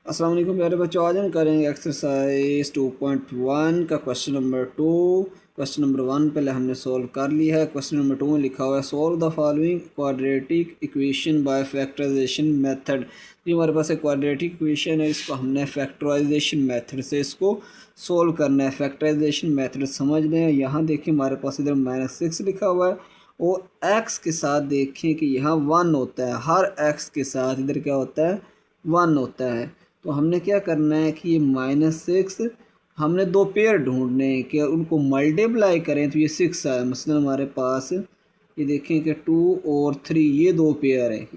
अस्सलाम वालेकुम प्यारे बच्चों, आज हम करेंगे एक्सरसाइज 2.1 का क्वेश्चन नंबर 2। क्वेश्चन नंबर 1 पहले हमने सॉल्व कर लिया है। क्वेश्चन नंबर 2 में लिखा हुआ है solve the following quadratic equation by factorisation method. ये हमारे पास एक क्वाड्रेटिक इक्वेशन है, इसको हमने फैक्टराइजेशन मेथड से इसको सोल्व करना है। फैक्टराइजेशन मेथड समझ लें। यहाँ देखिए हमारे पास इधर -6 लिखा हुआ है और एक्स के साथ देखें कि यहाँ 1 होता है। हर एक्स के साथ इधर क्या होता है, 1 होता है। तो हमने क्या करना है कि ये -6 हमने दो पेयर ढूंढने हैं कि उनको मल्टीप्लाई करें तो ये 6 आए। मसलन हमारे पास ये देखें कि 2 और 3 ये दो पेयर है,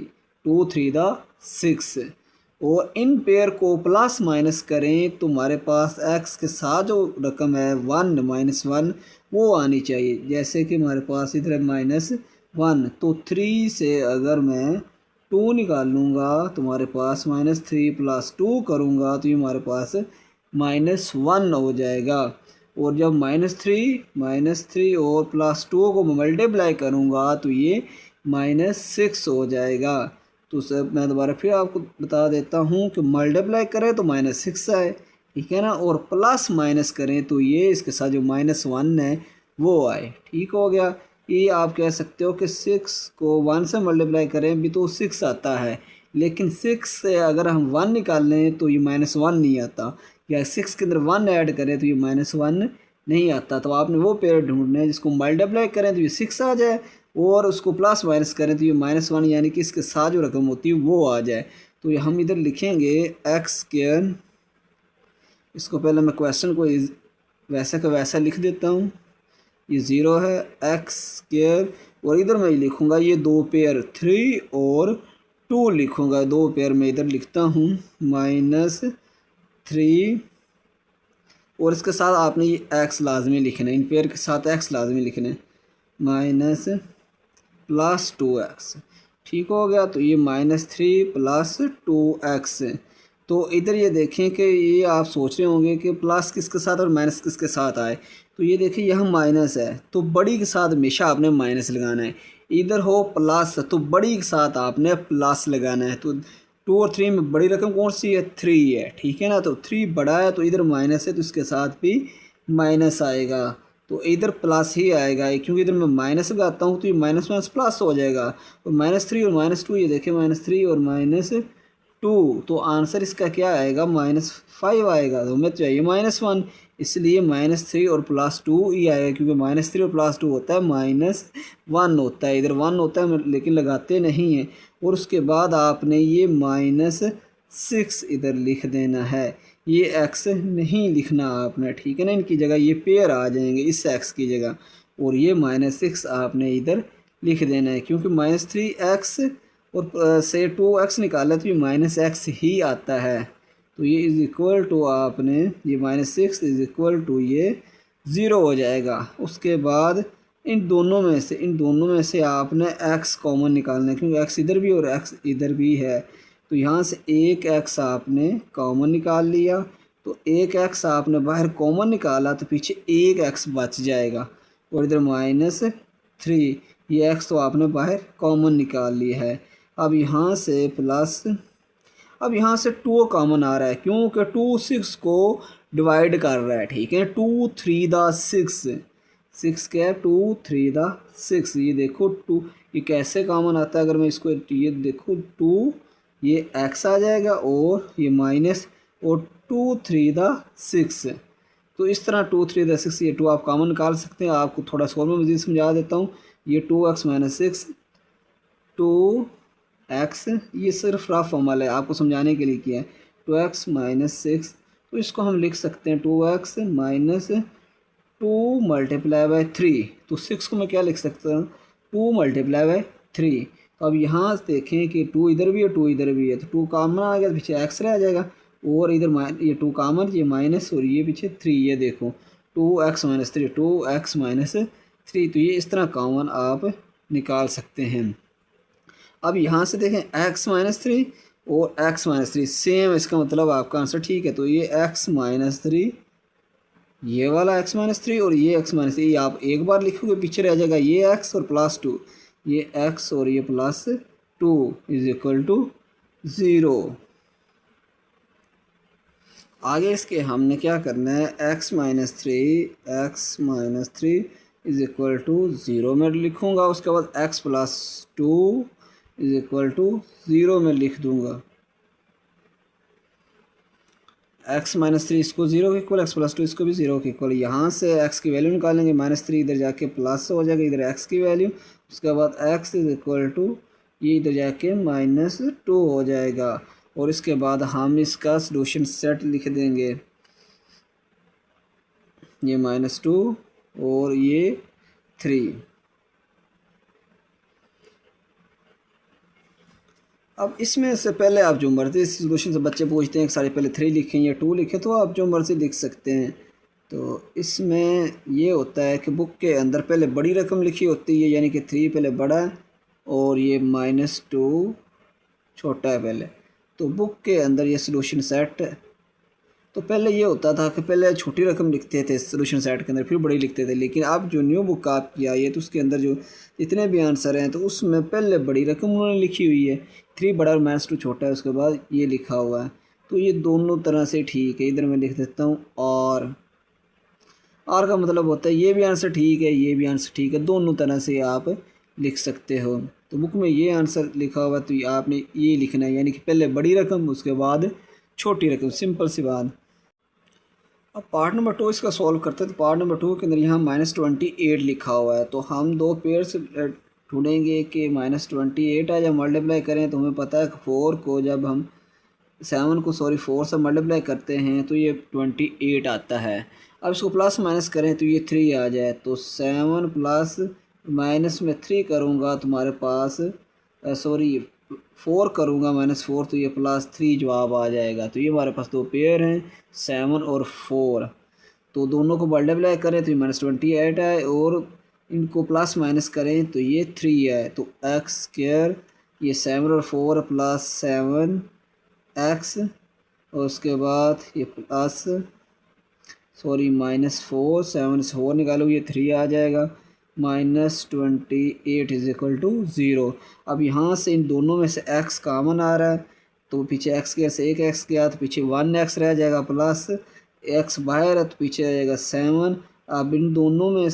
2 3 द 6, और इन पेयर को प्लस माइनस करें तो हमारे पास एक्स के साथ जो रकम है 1 -1 वो आनी चाहिए। जैसे कि हमारे पास इधर है -1, तो 3 से अगर मैं 2 निकाल लूँगा तो हमारे पास -3 + 2 करूँगा तो ये हमारे पास -1 हो जाएगा। और जब -3 और +2 को मल्टीप्लाई करूँगा तो ये -6 हो जाएगा। तो सर मैं दोबारा फिर आपको बता देता हूँ कि मल्टीप्लाई करें तो -6 आए, ठीक है ना, और प्लस माइनस करें तो ये इसके साथ जो -1 है वो आए। ठीक हो गया। ये आप कह सकते हो कि 6 को 1 से मल्टीप्लाई करें भी तो 6 आता है, लेकिन 6 से अगर हम 1 निकाल लें तो ये -1 नहीं आता, या 6 के अंदर 1 ऐड करें तो ये -1 नहीं आता। तो आपने वो पेयर ढूंढना है जिसको मल्टीप्लाई करें तो ये 6 आ जाए और उसको प्लस माइनस करें तो ये -1 यानी कि इसके साथ जो रकम होती है वो आ जाए। तो ये हम इधर लिखेंगे x²। इसको पहले मैं क्वेश्चन को वैसे का वैसा लिख देता हूँ। ये 0 है, x², और इधर मैं लिखूँगा ये दो पेयर 3 और 2 लिखूँगा। दो पेयर में इधर लिखता हूँ -3, और इसके साथ आपने ये x लाजमी लिखना है, इन पेयर के साथ x लाजमी लिखना है, -+2x। ठीक हो गया। तो ये -3 + 2x। तो इधर ये देखें कि ये आप सोच रहे होंगे कि प्लस किसके साथ और माइनस किसके साथ आए। तो ये देखिए यहाँ माइनस है तो बड़ी के साथ हमेशा आपने माइनस लगाना है। इधर हो प्लस तो बड़ी के साथ आपने प्लस लगाना है। तो 2 और 3 में बड़ी रकम कौन सी है, 3 है, ठीक है ना। तो 3 बड़ा है तो इधर माइनस है तो इसके साथ भी माइनस आएगा, तो इधर प्लस ही आएगा, क्योंकि इधर मैं माइनस लगाता हूँ तो ये माइनस माइनस प्लस हो जाएगा। और -3 और -2 ये देखिए -3 और -2, तो आंसर इसका क्या आएगा, -5 आएगा। तो हमें चाहिए -1, इसलिए -3 और +2 ही आएगा, क्योंकि -3 और +2 होता है -1 होता है। इधर 1 होता है लेकिन लगाते नहीं हैं। और उसके बाद आपने ये -6 इधर लिख देना है, ये x नहीं लिखना आपने, ठीक है ना। इनकी जगह ये पेयर आ जाएंगे इस x की जगह, और ये -6 आपने इधर लिख देना है, क्योंकि -3x और से 2x निकाला तो ये -x ही आता है। तो ये इज़ इक्वल टू आपने ये -6 इज़ इक्वल टू ये 0 हो जाएगा। उसके बाद इन दोनों में से आपने x कॉमन निकालना है, क्योंकि x इधर भी और x इधर भी है। तो यहाँ से एक x आपने कॉमन निकाल लिया, तो एक x आपने बाहर कॉमन निकाला तो पीछे एक x बच जाएगा, और इधर -3, ये x तो आपने बाहर कॉमन निकाल लिया है। अब यहाँ से प्लस, अब यहाँ से 2 कॉमन आ रहा है क्योंकि 2 6 को डिवाइड कर रहा है, ठीक है। 2 3 द 6 क्या है, 2 3 द 6। ये देखो 2 ये कैसे कॉमन आता है, अगर मैं इसको ये देखो 2 ये x आ जाएगा और ये माइनस, और 2 3 द 6। तो इस तरह 2 3 द 6 ये 2 आप कॉमन निकाल सकते हैं। आपको थोड़ा सा और मैं मज़ीद समझा देता हूँ। ये 2x - 6 2x, ये सिर्फ रफ अमल है, आपको समझाने के लिए किया है। 2x - 6, तो इसको हम लिख सकते हैं 2x - 2 × 3। तो 6 को मैं क्या लिख सकता हूँ, 2 × 3। तो अब यहाँ देखें कि 2 इधर भी है 2 इधर भी है, तो 2 कॉमन आ गया तो पीछे x रह जाएगा, और इधर ये 2 कॉमन, ये माइनस, और ये पीछे 3। ये देखो 2x - 3 2x - 3, तो ये इस तरह कॉमन आप निकाल सकते हैं। अब यहाँ से देखें x - 3 और x - 3 सेम, इसका मतलब आपका आंसर ठीक है। तो ये x - 3, ये वाला x - 3 और ये x - 3 आप एक बार लिखोगे पीछे रह जाएगा ये x और +2, ये x और ये +2 इज़ इक्वल टू 0। आगे इसके हमने क्या करना है, x minus three is equal to zero में लिखूँगा, उसके बाद x plus two is equal to zero में लिख दूँगा। x माइनस थ्री इसको ज़ीरो के इक्वल, x प्लस टू इसको भी ज़ीरो के इक्वल। यहाँ से x की वैल्यू निकालेंगे, माइनस थ्री इधर जाके प्लस हो जाएगा, इधर x की वैल्यू, उसके बाद x इज इक्वल टू ये इधर जाके माइनस टू हो जाएगा। और इसके बाद हम इसका सॉल्यूशन सेट लिख देंगे, ये माइनस टू और ये थ्री। अब इसमें से पहले आप जो मर्ज़ी इस सॉल्यूशन से बच्चे पूछते हैं कि सारे पहले थ्री लिखें या टू लिखें, तो आप जो मर्ज़ी लिख सकते हैं। तो इसमें ये होता है कि बुक के अंदर पहले बड़ी रकम लिखी होती है, यानी कि थ्री पहले बड़ा है और ये माइनस टू छोटा है पहले। तो बुक के अंदर ये सॉल्यूशन सेट, तो पहले ये होता था कि पहले छोटी रकम लिखते थे सॉल्यूशन सेट के अंदर, फिर बड़ी लिखते थे। लेकिन अब जो न्यू बुक आपकी आई है तो उसके अंदर जो जितने भी आंसर हैं तो उसमें पहले बड़ी रकम उन्होंने लिखी हुई है, थ्री बड़ा और माइनस टू छोटा है, उसके बाद ये लिखा हुआ है। तो ये दोनों तरह से ठीक है। इधर मैं लिख देता हूँ और आर का मतलब होता है ये भी आंसर ठीक है, ये भी आंसर ठीक है, दोनों तरह से आप लिख सकते हो। तो बुक में ये आंसर लिखा हुआ तो आपने ये लिखना है, यानी कि पहले बड़ी रकम उसके बाद छोटी रकम, सिंपल सी बात। अब पार्ट नंबर टू इसका सॉल्व करते हैं। तो पार्ट नंबर टू के अंदर यहाँ -28 लिखा हुआ है, तो हम दो पेयर से ढूंढेंगे कि -28 है। जब मल्टीप्लाई करें तो हमें पता है कि 4 को जब हम 4 से मल्टीप्लाई करते हैं तो ये 28 आता है। अब इसको प्लस माइनस करें तो ये 3 आ जाए, तो 7 प्लस माइनस में 3 करूँगा तुम्हारे पास 4 करूँगा -4, तो ये +3 जवाब आ जाएगा। तो ये हमारे पास दो पेयर हैं 7 और 4, तो दोनों को मल्टीप्लाई करें तो ये -28 है और इनको प्लस माइनस करें तो ये 3 है। तो x² ये 7 और 4 प्लस 7x और उसके बाद ये प्लस -4, 7 से 4 निकालो ये 3 आ जाएगा, -28 इज इक्वल टू 0। अब यहाँ से इन दोनों में से x कॉमन आ रहा है, तो पीछे x के से एक x गया तो पीछे 1x रह जाएगा, प्लस x बाहर है तो पीछे आ जाएगा 7। अब इन दोनों में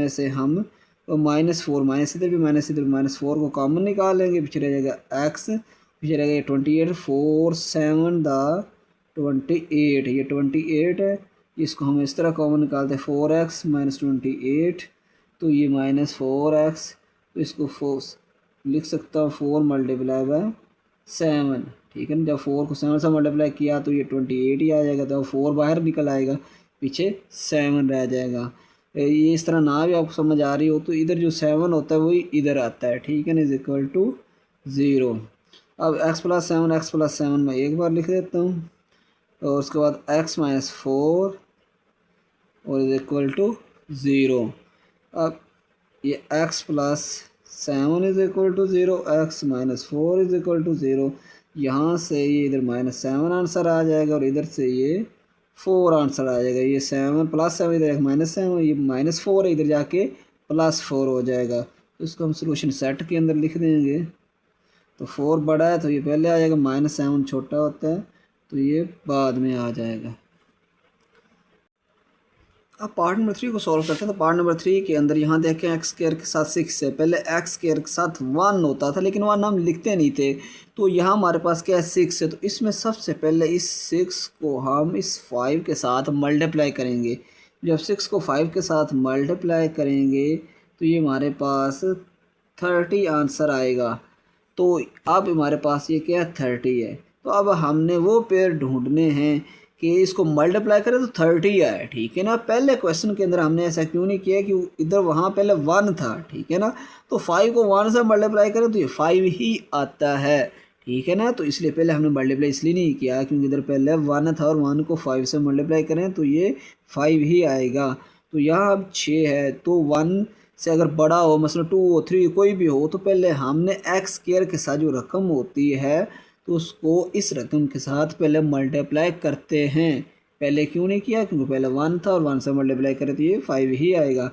से हम -4 माइनस इधर भी माइनस इधर -4 को कॉमन निकालेंगे, पीछे रह जाएगा x, पीछे रह जाएगा 28, 4 7 द 28, ये 28 है, इसको हम इस तरह कॉमन निकालते हैं 4x -28, तो ये -4x, तो इसको 4 लिख सकता हूँ 4 मल्टीप्लाई बाय 7, ठीक है ना। जब 4 को 7 से मल्टीप्लाई किया तो ये 28 ही आ जाएगा, तो 4 बाहर निकल आएगा, पीछे 7 रह जाएगा। ये इस तरह ना भी आपको समझ आ रही हो तो इधर जो 7 होता है वही इधर आता है, ठीक है ना, इज इक्वल टू 0। अब x प्लस 7 मैं एक बार लिख देता हूँ और उसके बाद x -4 और इज इक्वल टू 0। अब ये x plus 7 is equal to 0, x -4 is equal to 0। यहाँ से ये इधर -7 आंसर आ जाएगा और इधर से ये 4 आंसर आ जाएगा। ये 7 प्लस 7 इधर -7, ये -4 है, इधर जाके +4 हो जाएगा। तो इसको हम सॉल्यूशन सेट के अंदर लिख देंगे। तो 4 बड़ा है तो ये पहले आ जाएगा, -7 छोटा होता है तो ये बाद में आ जाएगा। अब पार्ट नंबर 3 को सॉल्व करते हैं। तो पार्ट नंबर 3 के अंदर यहाँ देखें x² के साथ 6 है, पहले x² के साथ 1 होता था लेकिन 1 हम लिखते नहीं थे, तो यहाँ हमारे पास क्या है 6 है। तो इसमें सबसे पहले इस 6 को हम इस 5 के साथ मल्टीप्लाई करेंगे। जब 6 को 5 के साथ मल्टीप्लाई करेंगे तो ये हमारे पास 30 आंसर आएगा। तो अब हमारे पास ये क्या है 30 है। तो अब हमने वो पेयर ढूंढने हैं कि इसको मल्टीप्लाई करें तो 30 आए, ठीक है ना। पहले क्वेश्चन के अंदर हमने ऐसा क्यों नहीं किया कि इधर वहाँ पहले 1 था, ठीक है ना, तो 5 को 1 से मल्टीप्लाई करें तो ये 5 ही आता है, ठीक है ना। तो इसलिए पहले हमने मल्टीप्लाई इसलिए नहीं किया क्योंकि इधर पहले 1 था और 1 को 5 से मल्टीप्लाई करें तो ये 5 ही आएगा। तो यहाँ अब 6 है, तो 1 से अगर बड़ा हो मतलब 2 हो 3 कोई भी हो तो पहले हमने x² के साथ जो रकम होती है तो उसको इस रकम के साथ पहले मल्टीप्लाई करते हैं। पहले क्यों नहीं किया क्योंकि पहले 1 था और 1 से मल्टीप्लाई करें तो ये 5 ही आएगा।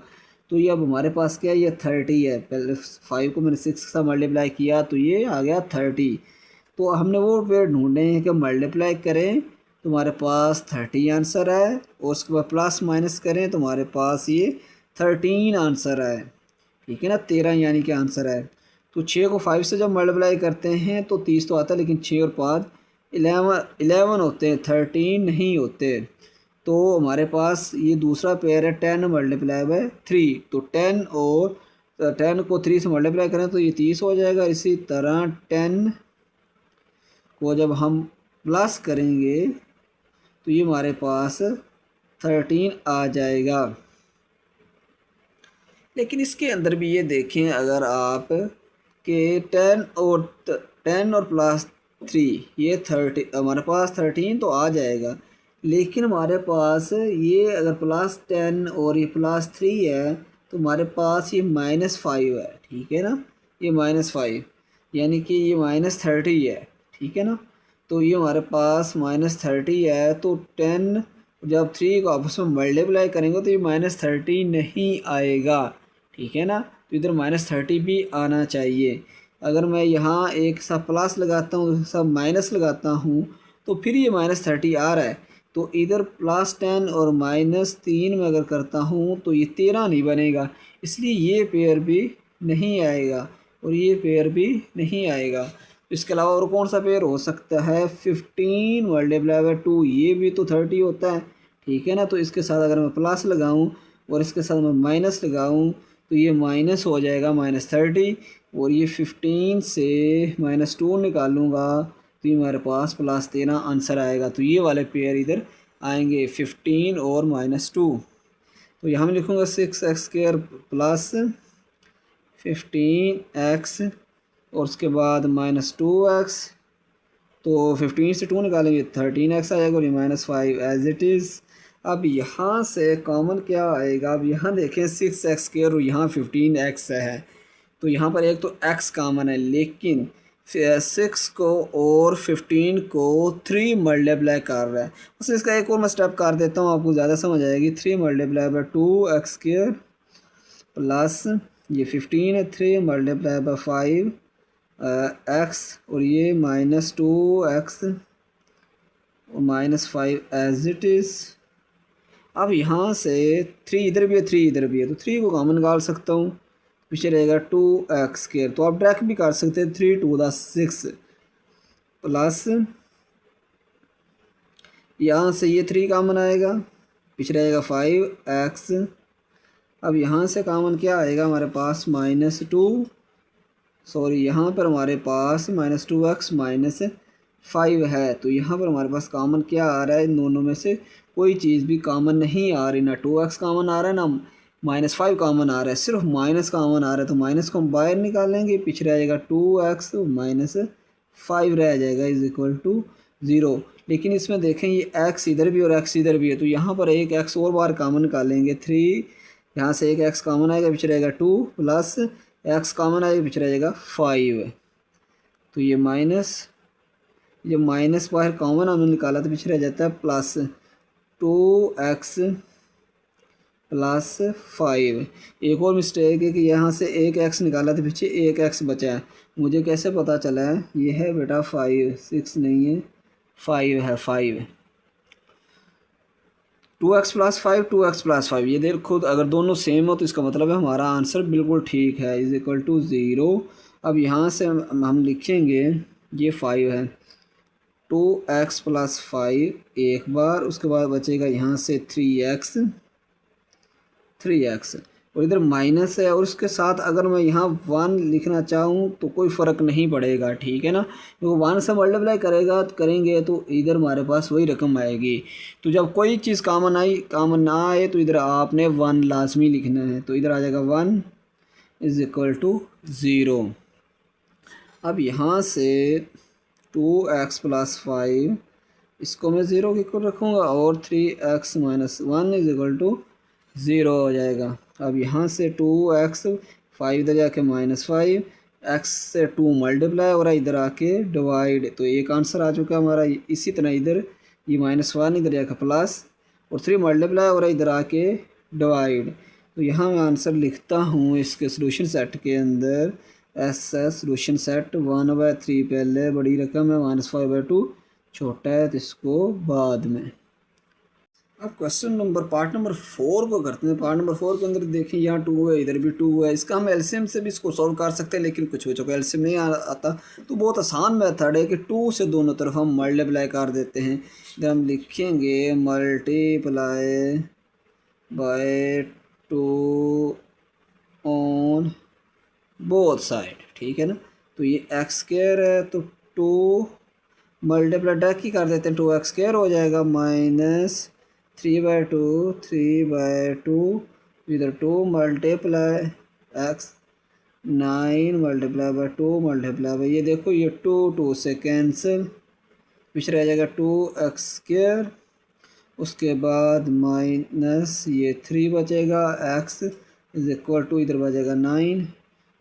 तो ये अब हमारे पास क्या है ये 30 है, पहले 5 को मैंने 6 के साथ मल्टीप्लाई किया तो ये आ गया 30। तो हमने वो पेयर ढूंढे हैं कि मल्टीप्लाई करें तुम्हारे पास 30 आंसर है, और उसके बाद प्लस माइनस करें तुम्हारे पास ये 13 आंसर है, ठीक है ना। 13 यानी कि आंसर है। तो 6 को 5 से जब मल्टीप्लाई करते हैं तो 30 तो आता है, लेकिन 6 और 5 11 होते हैं, 13 नहीं होते। तो हमारे पास ये दूसरा पेयर है 10 मल्टीप्लाई बाय 3, तो 10 और 10 को 3 से मल्टीप्लाई करें तो ये 30 हो जाएगा। इसी तरह 10 को जब हम प्लस करेंगे तो ये हमारे पास 13 आ जाएगा। लेकिन इसके अंदर भी ये देखें, अगर आप के 10 और प्लस 3 ये 30, हमारे पास 13 तो आ जाएगा, लेकिन हमारे पास ये अगर प्लस 10 और ये प्लस 3 है तो हमारे पास ये -5 है, ठीक है ना। ये -5 यानी कि ये -30 है, ठीक है ना। तो ये हमारे पास -30 है, तो 10 जब 3 को आपस में मल्टीप्लाई करेंगे तो ये -30 नहीं आएगा, ठीक है ना। तो इधर -30 भी आना चाहिए। अगर मैं यहाँ एक सा प्लस लगाता हूँ, दूसरा सा माइनस लगाता हूँ, तो फिर ये -30 आ रहा है। तो इधर +10 और -3 में अगर करता हूँ तो ये 13 नहीं बनेगा, इसलिए ये पेयर भी नहीं आएगा और ये पेयर भी नहीं आएगा। इसके अलावा और कौन सा पेयर हो सकता है, 15 मल्टीप्लाई बाय 2, ये भी तो 30 होता है, ठीक है ना। तो इसके साथ अगर मैं प्लस लगाऊँ और इसके साथ मैं माइनस लगाऊँ तो ये माइनस हो जाएगा -30, और ये 15 से -2 निकालूँगा तो ये हमारे पास +13 आंसर आएगा। तो ये वाले पेयर इधर आएंगे 15 और -2। तो यहाँ मैं लिखूँगा 6x² प्लस 15x और उसके बाद -2x, तो 15 से 2 निकालेंगे 13x आ जाएगा, और ये -5 एज इट इज़। अब यहाँ से कॉमन क्या आएगा, अब यहाँ देखें 6x² और यहाँ 15x है, तो यहाँ पर एक तो x कॉमन है, लेकिन 6 को और 15 को 3 मल्टीप्लाई कर रहा है। बस इसका एक और मैं स्टेप कर देता हूँ, आपको ज़्यादा समझ आएगी। 3 मल्टीप्लाई बाय 2x² प्लस ये 15 है, 3 मल्टीप्लाई बाय 5 x, और ये -2x और -5 एज इट इज़। अब यहाँ से 3 इधर भी है, 3 इधर भी है, तो 3 को कॉमन निकाल सकता हूँ, पीछे रहेगा 2x²। तो आप डायरेक्ट भी कर सकते हैं, 3 2 6 प्लस यहाँ से ये 3 कॉमन आएगा, पीछे रहेगा 5x। अब यहाँ से कॉमन क्या आएगा हमारे पास, -2, सॉरी यहाँ पर हमारे पास -2x -5 है। तो यहाँ पर हमारे पास कॉमन क्या आ रहा है, इन दोनों में से कोई चीज़ भी कॉमन नहीं आ रही, ना 2x कॉमन आ रहा है ना -5 कॉमन आ रहा है, सिर्फ माइनस कॉमन आ रहा है। तो माइनस को हम बाहर निकालेंगे, पीछे रह जाएगा 2x -5 रह जाएगा इज इक्वल टू 0। लेकिन इसमें देखें ये x इधर भी और x इधर भी है, तो यहाँ पर एक x और बार कॉमन निकालेंगे 3, यहाँ से एक x कॉमन आएगा, पीछे रहेगा 2 प्लस x कॉमन आएगा, पीछे रहेगा 5। तो ये माइनस बाहर कॉमन हमने निकाला तो पीछे रह जाता है प्लस 2x +5। एक और मिस्टेक है कि यहाँ से एक x निकाला तो पीछे एक x बचा है, मुझे कैसे पता चला है, ये है बेटा 5, 6 नहीं है 5 है, 5 2x +5 2x +5, ये देख खुद अगर दोनों सेम हो तो इसका मतलब है हमारा आंसर बिल्कुल ठीक है, इज इक्वल टू 0। अब यहाँ से हम लिखेंगे ये 5 है, 2x +5 एक बार, उसके बाद बचेगा यहाँ से 3x और इधर माइनस है, और उसके साथ अगर मैं यहाँ 1 लिखना चाहूँ तो कोई फ़र्क नहीं पड़ेगा, ठीक है ना। तो 1 से मल्टीप्लाई करेंगे तो इधर हमारे पास वही रकम आएगी। तो जब कोई चीज़ कॉमन ना आए तो इधर आपने 1 लाजमी लिखना है, तो इधर आ जाएगा 1 इज इक्वल टू 0। अब यहाँ से 2x +5 इसको मैं 0 के इक्वल रखूँगा, और 3x - 1 इज इक्वल टू 0 हो जाएगा। अब यहाँ से 2x 5 इधर जाके -5 x से 2 मल्टीप्लाई हो रहा है, इधर आके डिवाइड, तो एक आंसर आ चुका है हमारा। इसी तरह इधर ये -1 इधर जाके प्लस, और 3 मल्टीप्लाई हो रहा है, इधर आके डिवाइड। तो यहाँ मैं आंसर लिखता हूँ इसके सोल्यूशन सेट के अंदर, एस सोल्यूशन सेट 1/3 पहले बड़ी रकम है, -5/2 छोटा है तो इसको बाद में। अब क्वेश्चन नंबर पार्ट नंबर 4 को करते हैं। पार्ट नंबर 4 के अंदर देखें यहाँ 2 है, इधर भी 2 है। इसका हम एलसीएम से भी इसको सॉल्व कर सकते हैं, लेकिन कुछ बच्चों को एलसीएम नहीं आता तो बहुत आसान मेथड है कि 2 से दोनों तरफ हम मल्टीप्लाई कर देते हैं। इधर हम लिखेंगे multiply by 2 on both side, ठीक है ना। तो ये एक्स स्क्वायर है तो 2 मल्टीप्लाई डायरेक्ट ही कर देते हैं, 2x स्क्वायर हो जाएगा माइनस 3/2 3/2 इधर 2 multiply x 9 multiply by 2 multiply by ये देखो ये 2 से कैंसिल, पीछे रह जाएगा 2x स्क्वायर, उसके बाद माइनस ये 3 बचेगा, x इज इक्वल टू इधर बचेगा 9,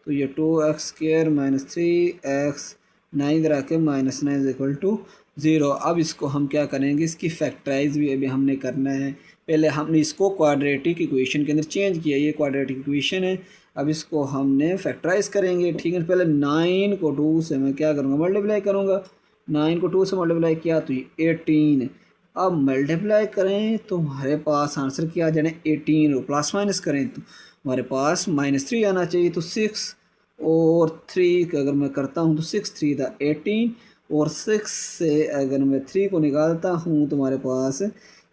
तो ये 2x स्क्वायर माइनस 3x 9 इधर आके माइनस 9 इज इक्वल टू 0। अब इसको हम क्या करेंगे, इसकी फैक्टराइज भी अभी हमने करना है। पहले हमने इसको क्वाड्रेटिक इक्वेशन के अंदर चेंज किया, ये क्वाड्रेटिक इक्वेशन है, अब इसको हमने फैक्टराइज करेंगे, ठीक है। पहले 9 को 2 से मैं क्या करूँगा, मल्टीप्लाई करूँगा। 9 को 2 से मल्टीप्लाई किया तो ये 18, अब मल्टीप्लाई करें तो हमारे पास आंसर क्या आ जाना, 18 और प्लस माइनस करें तो हमारे पास -3 आना चाहिए। तो 6 और 3 अगर मैं करता हूँ तो 6 3 था 18, और 6 से अगर मैं 3 को निकालता हूँ तो हमारे पास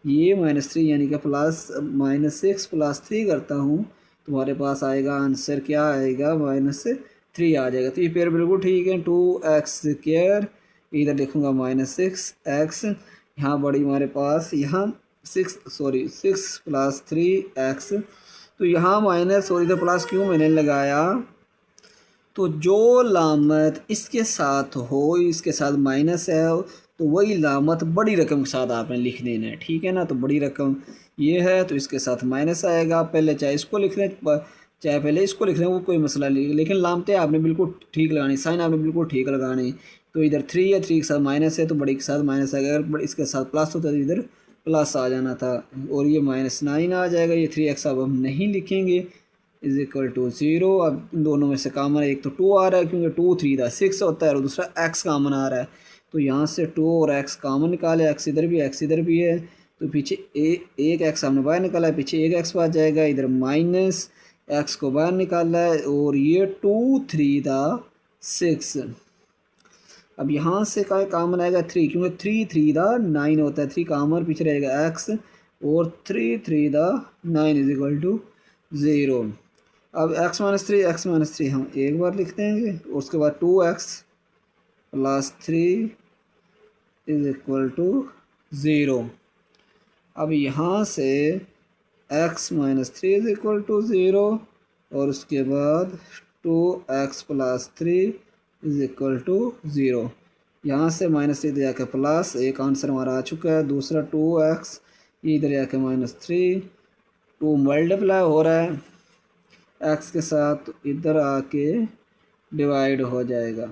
ये -3 यानी कि प्लस -6 प्लस 3 करता हूँ तो हमारे पास आएगा आंसर क्या आएगा, -3 आ जाएगा। तो ये पेयर बिल्कुल ठीक है। 2x स्क्वायर इधर लिखूँगा -6x, यहाँ बड़ी हमारे पास यहाँ 6 प्लस 3x, तो यहाँ माइनस और इधर प्लस क्यों मैंने लगाया, तो जो लामत इसके साथ हो, इसके साथ माइनस है तो वही लामत बड़ी रकम के साथ आपने लिख देना है, ठीक है ना। तो बड़ी रकम ये है तो इसके साथ माइनस आएगा, पहले चाहे इसको लिख लें चाहे पहले इसको लिख लें, वो कोई मसला नहीं, लेकिन लामतें आपने बिल्कुल ठीक लगानी, साइन आपने बिल्कुल ठीक लगानी। तो इधर 3 है, 3 के साथ माइनस है तो बड़ी के साथ माइनस आएगा, अगर इसके साथ प्लस होता तो इधर प्लस आ जाना था, और ये -9 आ जाएगा। ये 3x अब हम नहीं लिखेंगे, इज इक्वल टू 0। अब इन दोनों में से कॉमन एक तो 2 आ रहा है क्योंकि 2 3 था 6 होता है, और दूसरा x कॉमन आ रहा है, तो यहाँ से 2 और x कॉमन निकाले, x इधर भी है, तो पीछे एक x हमने बाहर निकाला है, पीछे एक x बच जाएगा, इधर माइनस x को बाहर निकाला है, और ये 2 3 था 6। अब यहाँ से का कॉमन आएगा 3, क्योंकि 3 3 था 9 होता है, 3 कॉमन, पीछे रहेगा x, और 3 3 था 9 इज इक्वल टू 0। अब x माइनस थ्री हम एक बार लिख देंगे, और उसके बाद 2x plus 3 is equal to 0। अब यहाँ से x minus 3 is equal to 0, और उसके बाद 2x plus 3 is equal to 0। यहाँ से -3 इधर जाके प्लस, एक आंसर हमारा आ चुका है। दूसरा 2x इधर जाके -3, 2 मल्टीप्लाई हो रहा है x के साथ, तो इधर आके डिवाइड हो जाएगा।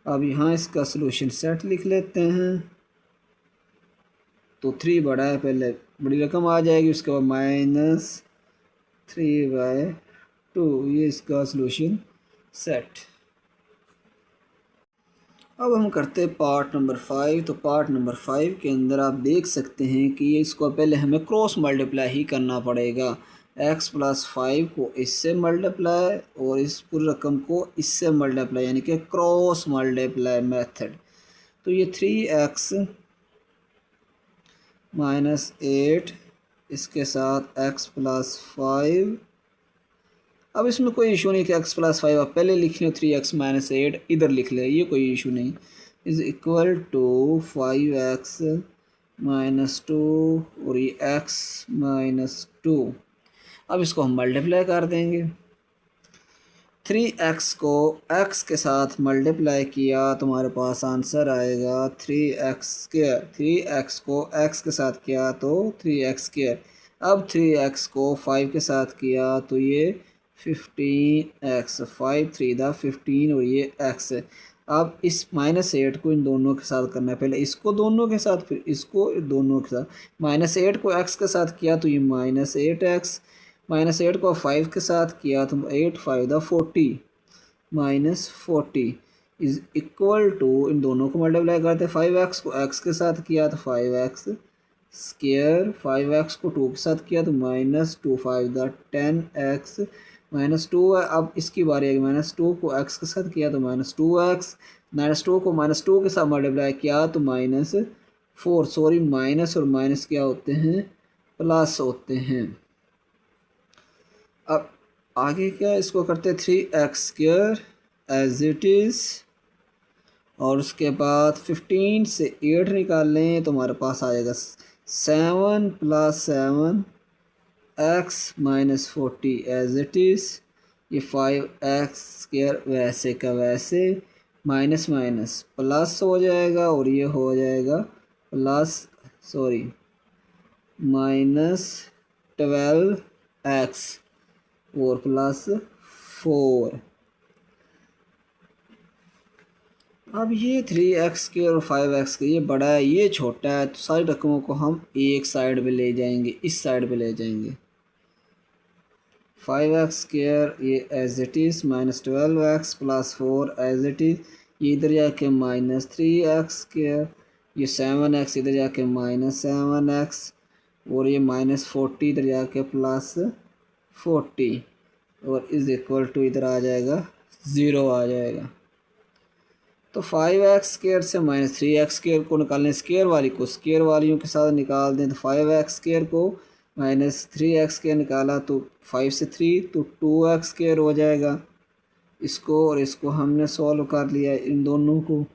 अब यहाँ इसका सलूशन सेट लिख लेते हैं, तो 3 बड़ा है, पहले बड़ी रकम आ जाएगी, उसके बाद -3/2, ये इसका सलूशन सेट। अब हम करते हैं पार्ट नंबर 5। तो पार्ट नंबर 5 के अंदर आप देख सकते हैं कि ये इसको पहले हमें क्रॉस मल्टीप्लाई ही करना पड़ेगा, x प्लस 5 को इससे मल्टीप्लाई और इस पूरी रकम को इससे मल्टीप्लाई, यानी कि क्रॉस मल्टीप्लाई मेथड। तो ये 3x माइनस 8 इसके साथ x प्लस 5, अब इसमें कोई इशू नहीं कि x प्लस 5 आप पहले लिख लें, 3x माइनस 8 इधर लिख लें, ये कोई इशू नहीं, is equal to 5x minus 2 और ये x माइनस 2। अब इसको हम मल्टीप्लाई कर देंगे, 3x को x के साथ मल्टीप्लाई किया तो हमारे पास आंसर आएगा 3x स्क्वायर, 3x को x के साथ किया तो 3x स्क्वायर। अब 3x को 5 के साथ किया तो ये 15x, 5 3 दा 15 और ये x है। अब इस -8 को इन दोनों के साथ करना है, पहले इसको दोनों के साथ फिर इसको दोनों के साथ। -8 को x के साथ किया तो ये -8x, -8 को 5 के साथ किया तो 8 5 दा 40 -40, इज़ इक्वल टू, इन दोनों को मल्टीप्लाई करते, 5x को x के साथ किया तो 5x स्केयर, 5x को 2 के साथ किया तो -2 5 10x -2 है। अब इसकी बारी है, -2 को x के साथ किया तो -2x, -2 को -2 के साथ मल्टीप्लाई किया तो -4, सॉरी माइनस और माइनस क्या होते हैं, प्लस होते हैं। अब आगे क्या, इसको करते 3x square as it is, और उसके बाद 15 से 8 निकाल लें तो हमारे पास आएगा 7 + 7 x -40 एज इट इज़। ये 5x स्क्वायर वैसे का वैसे, माइनस माइनस प्लस हो जाएगा और ये हो जाएगा प्लस, सॉरी -12x और +4। अब ये 3x के और 5x के, ये बड़ा है ये छोटा है, तो सारी रकमों को हम एक साइड पे ले जाएंगे, इस साइड पे ले जाएंगे। 5x स्क्वायर ये as it is, -12x +4 as it is, ये इधर जाके -3x स्क्वायर, ये 7x इधर जाके -7x, और ये -40 इधर जाके +40, और इज़ इक्वल टू इधर आ जाएगा 0 आ जाएगा। तो 5x स्क्वायर से -3x स्क्वायर को निकालने, स्क्वायर वाली को स्क्वायर वालियों के साथ निकाल दें, तो 5x स्क्वायर को -3x स्क्वायर निकाला तो 5 से 3 तो 2x स्क्वायर हो जाएगा। इसको और इसको हमने सॉल्व कर लिया इन दोनों को।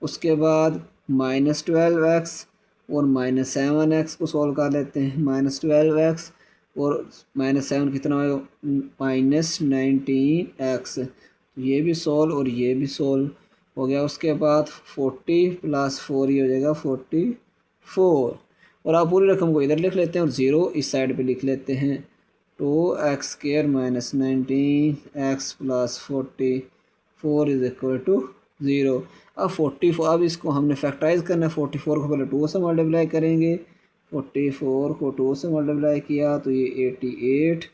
उसके बाद -12x और -7x को सॉल्व कर लेते हैं। -12x और -7 कितना होगा, -19x, ये भी सॉल्व और ये भी सॉल्व हो गया। उसके बाद 40 + 4 ही हो जाएगा 44, और आप पूरी रकम को इधर लिख लेते हैं और 0 इस साइड पे लिख लेते हैं। 2x square -19x + 44 is equal to 0। अब 44, अब इसको हमने फैक्टराइज करना है। 44 को पहले 2 से मल्टीप्लाई करेंगे, 44 को 2 से मल्टीप्लाई किया तो ये 88।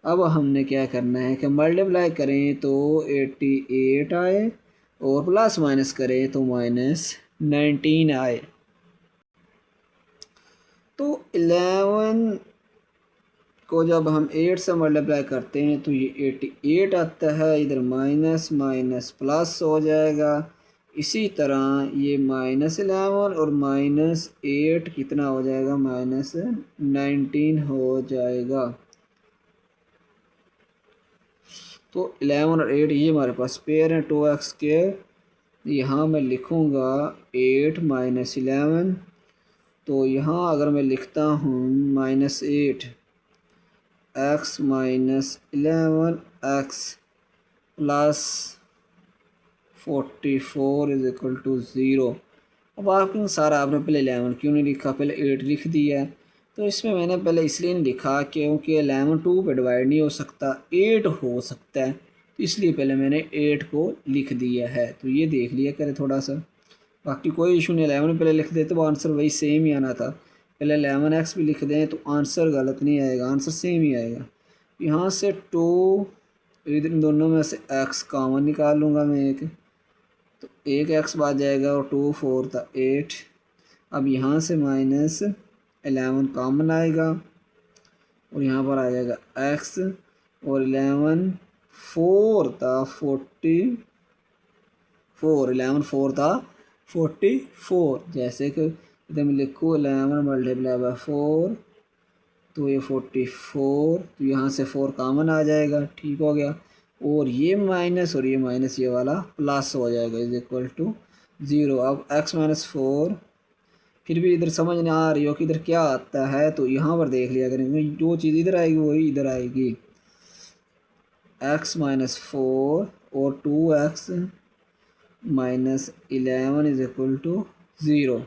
अब हमने क्या करना है कि मल्टीप्लाई करें तो 88 आए और प्लस माइनस करें तो -19 आए। तो 11 को जब हम 8 से मल्टीप्लाई करते हैं तो ये 88 आता है, इधर माइनस माइनस प्लस हो जाएगा। इसी तरह ये -11 और -8 कितना हो जाएगा, -19 हो जाएगा। तो 11 और 8 ये हमारे पास पेयर हैं। 2x के यहाँ मैं लिखूँगा 8 - 11, तो यहाँ अगर मैं लिखता हूँ -8 x - 11 x + 44 is equal to 0। अब आपके सारा आपने पहले 11 क्यों नहीं लिखा, पहले 8 लिख दिया है। तो इसमें मैंने पहले इसलिए नहीं लिखा क्योंकि 11 2 पे डिवाइड नहीं हो सकता, 8 हो सकता है, तो इसलिए पहले मैंने 8 को लिख दिया है। तो ये देख लिया करें थोड़ा सा, बाकी कोई इशू नहीं। 11 पहले लिख देते तो आंसर वही सेम ही आना था। पहले 11x भी लिख दें तो आंसर गलत नहीं आएगा, आंसर सेम ही आएगा। यहाँ से 2, इधर इन दोनों में से x कॉमन निकाल लूँगा मैं एक, तो एक x बच जाएगा और 2 4 था 8। अब यहाँ से -11 कॉमन आएगा और यहाँ पर आ जाएगा x, और 11 4 था 44, 11 4 था 44। जैसे कि इधर मैं लिखूँ 11 × 4 तो ये 44, तो यहाँ से 4 कॉमन आ जाएगा, ठीक हो गया। और ये माइनस और ये माइनस, ये वाला प्लस हो जाएगा, इज इक्वल टू 0। अब x - 4 फिर भी इधर समझ नहीं आ रही हो कि इधर क्या आता है, तो यहाँ पर देख लिया करेंगे, जो चीज़ इधर आएगी वही इधर आएगी। x - 4 और 2x - 11 इज इक्वल टू 0।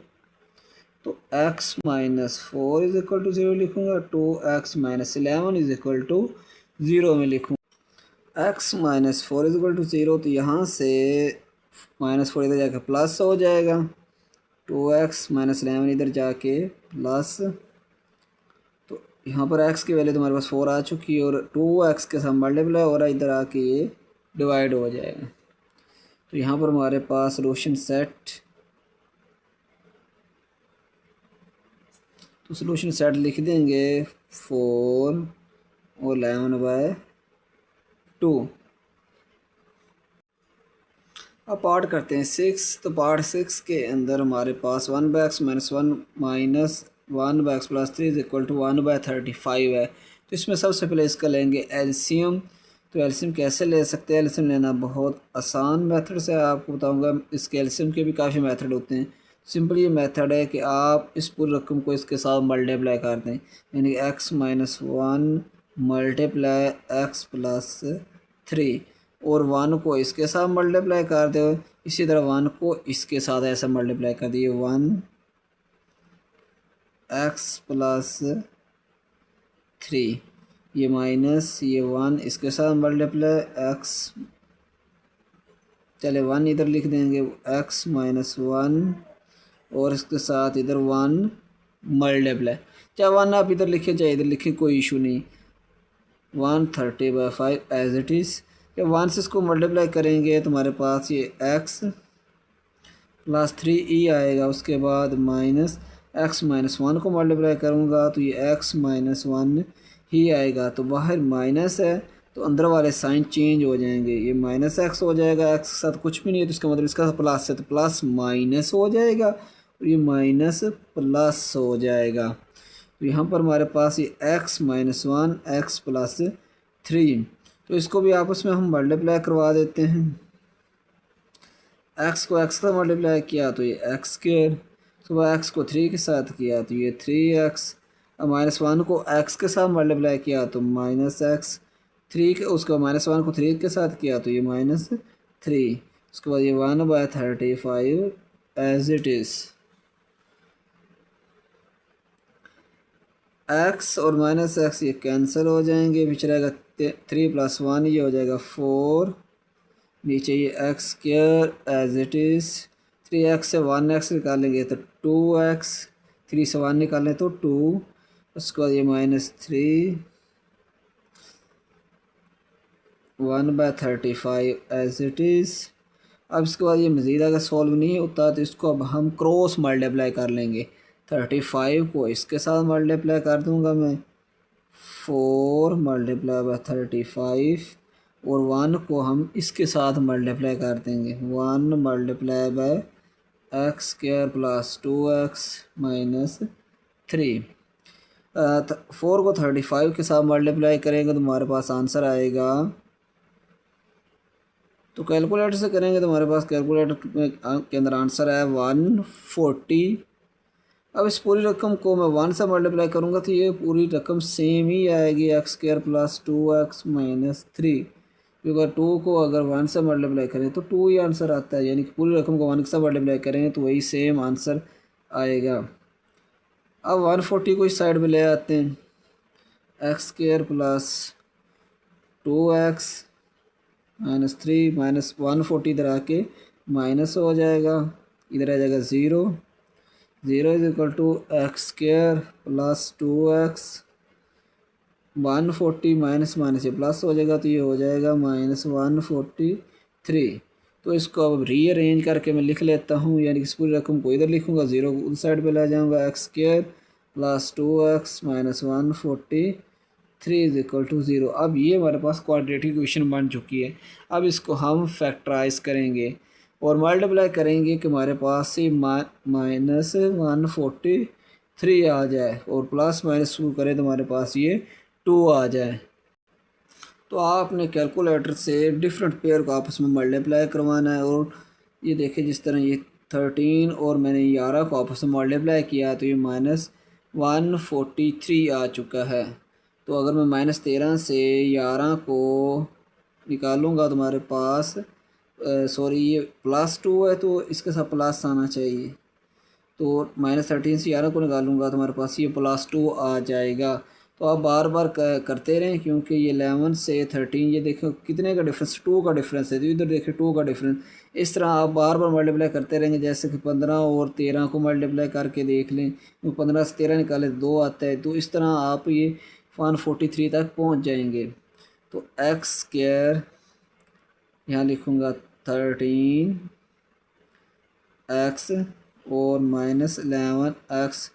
तो x - 4 इज इक्वल टू 0 लिखूँगा, 2x - 11 इज इक्वल टू 0 में लिखूँगा। x - 4 इज इक्वल टू 0, तो यहाँ से -4 इधर जाके प्लस हो जाएगा, 2x - 11 इधर जाके प्लस, तो यहाँ पर x की वैल्यू तुम्हारे पास 4 आ चुकी है और 2x के साथ मल्टीप्लाई हो रहा है, इधर आके ये डिवाइड हो जाएगा। तो यहाँ पर हमारे पास सोल्यूशन सेट, तो सोल्यूशन सेट लिख देंगे 4 और 11/2। अब पार्ट करते हैं 6। तो पार्ट 6 के अंदर हमारे पास 1/x - 1 minus 1/x + 3 is equal to 1/35 है। तो इसमें सबसे पहले इसका लेंगे एलसीएम। तो एलसीएम कैसे ले सकते हैं? एलसीएम लेना बहुत आसान मेथड से आपको बताऊंगा। इसके एलसीएम के भी काफ़ी मेथड होते हैं। सिंपल ये मेथड है कि आप इस पूरी रकम को इसके साथ मल्टीप्लाई कर दें, यानी x - 1 मल्टीप्लाई x + 3 और 1 को इसके साथ मल्टीप्लाई कर दो। इसी तरह 1 को इसके साथ ऐसा मल्टीप्लाई कर दिए, 1x + 3, ये माइनस ये 1 इसके साथ मल्टीप्लाई x, चले 1 इधर लिख देंगे x - 1 और इसके साथ इधर 1 मल्टीप्लाई, चाहे 1 आप इधर लिखें चाहे इधर लिखें, कोई इशू नहीं। 130/5 एज इट इज़। जब 1 से इसको मल्टीप्लाई करेंगे तो हमारे पास ये x + 3e आएगा। उसके बाद माइनस x - 1 को मल्टीप्लाई करूँगा तो ये x - 1 ही आएगा। तो बाहर माइनस है तो अंदर वाले साइन चेंज हो जाएंगे, ये -x हो जाएगा। x के साथ कुछ भी नहीं है तो इसका मतलब इसका प्लस है तो प्लस माइनस हो जाएगा और ये माइनस प्लस हो जाएगा। तो यहाँ पर हमारे पास ये x - 1 x + 3, तो इसको भी आपस में हम मल्टीप्लाई करवा देते हैं। x को x का मल्टीप्लाई किया तो ये x², सुबह x को 3 के साथ किया तो ये 3x, अब -1 को x के साथ मल्टीप्लाई किया तो -x, 3 के उसको -1 को 3 के साथ किया तो ये -3, उसके बाद ये 1/35 एज इट इज़। x और -x ये कैंसिल हो जाएंगे, पीछे रहेगा 3 + 1, ये हो जाएगा 4, नीचे ये x² as it is. 3x से 1x निकालेंगे तो 2x, 3 से 1 निकालें तो 2, उसके बाद ये -3, 1/35 एज इट इज़। अब इसके बाद ये मज़ीद अगर सॉल्व नहीं होता तो इसको अब हम क्रॉस मल्टीप्लाई कर लेंगे। 35 को इसके साथ मल्टीप्लाई कर दूंगा मैं, 4 × 35 और 1 को हम इसके साथ मल्टीप्लाई कर देंगे, 1 × x² + 2x - 3। 4 को 35 के साथ मल्टीप्लाई करेंगे तो हमारे पास आंसर आएगा, तो कैलकुलेटर से करेंगे तो हमारे पास कैलकुलेटर के अंदर आंसर है 140। अब इस पूरी रकम को मैं 1 से मल्टीप्लाई करूँगा तो ये पूरी रकम सेम ही आएगी, x² + 2x - 3, क्योंकि 2 को अगर 1 से मल्टीप्लाई करें तो 2 ही आंसर आता है, यानी कि पूरी रकम को 1 से मल्टीप्लाई करें तो वही सेम आंसर आएगा। अब 140 को इस साइड में ले आते हैं, x² + 2x - 3 -140 इधर आके माइनस हो जाएगा, इधर आ जाएगा 0, 0 is equal to x² + 2x, 140 minus minus ये प्लस हो जाएगा तो ये हो जाएगा -143। तो इसको अब रीअरेंज करके मैं लिख लेता हूँ, यानी कि इस पूरी रकम को इधर लिखूँगा, 0 को उस साइड पे ले जाऊँगा, x² + 2x - 143 is equal to 0। अब ये हमारे पास क्वाड्रेटिक इक्वेशन बन चुकी है। अब इसको हम फैक्टराइज करेंगे और मल्टीप्लाई करेंगे कि हमारे पास से -143 आ जाए और प्लस माइनस शुरू करें तो हमारे पास ये 2 आ जाए। तो आपने कैलकुलेटर से डिफरेंट पेयर को आपस में मल्टीप्लाई करवाना है। और ये देखिए जिस तरह ये 13 और मैंने 11 को आपस में मल्टीप्लाई किया तो ये -143 आ चुका है। तो अगर मैं -13 से 11 को निकालूंगा तो हमारे पास सॉरी ये +2 है तो इसके साथ प्लस आना चाहिए। तो -13 से 11 को निकालूंगा तो हमारे पास ये +2 आ जाएगा। तो आप बार बार करते रहें, क्योंकि ये 11 से 13 ये देखो कितने का डिफरेंस, 2 का डिफरेंस है। तो इधर देखिए 2 का डिफरेंस, इस तरह आप बार बार मल्टीप्लाई करते रहेंगे। जैसे कि 15 और 13 को मल्टीप्लाई करके देख लें, 15 से 13 निकाले 2 आता है। तो इस तरह आप ये 143 तक पहुंच जाएंगे। तो x² यहाँ लिखूँगा 13x और -11x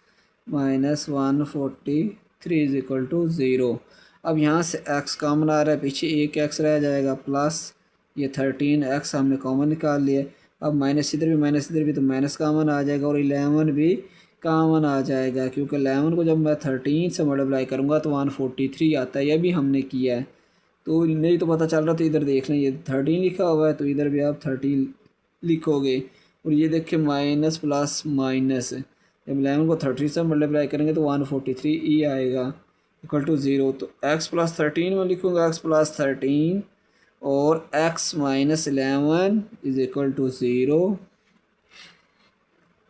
-143 इज इक्वल टू 0। अब यहाँ से x कॉमन आ रहा है, पीछे एक x रह जाएगा, प्लस ये 13x हमने कॉमन निकाल लिया। अब माइनस इधर भी तो माइनस कॉमन आ जाएगा और 11 भी कॉमन आ जाएगा, क्योंकि 11 को जब मैं 13 से मल्टीप्लाई करूँगा तो 143 आता है। यह भी हमने किया है, तो नहीं तो पता चल रहा तो इधर देख लें, ये 13 लिखा हुआ है तो इधर भी आप 13 लिखोगे। और ये देखिए माइनस प्लस माइनस, जब 11 को 30 से मल्टीप्लाई करेंगे तो 143 ई आएगा इक्वल टू 0। तो x प्लस 13 में लिखूँगा x प्लस 13 और x minus 11 is equal to 0।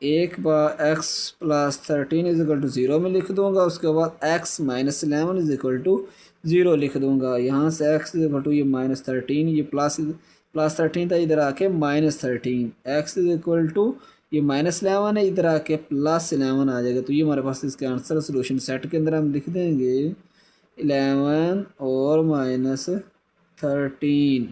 एक बार x plus 13 is equal to 0 में लिख दूंगा, उसके बाद x minus 11 is equal to 0 लिख दूंगा। यहाँ से x इज इक्वल टू ये -13, ये प्लस 13 था, इधर आके -13, x इज इक्वल टू ये -11 है, इधर आके +11 आ जाएगा। तो ये हमारे पास इसका आंसर सोल्यूशन सेट के अंदर हम लिख देंगे 11 और -13।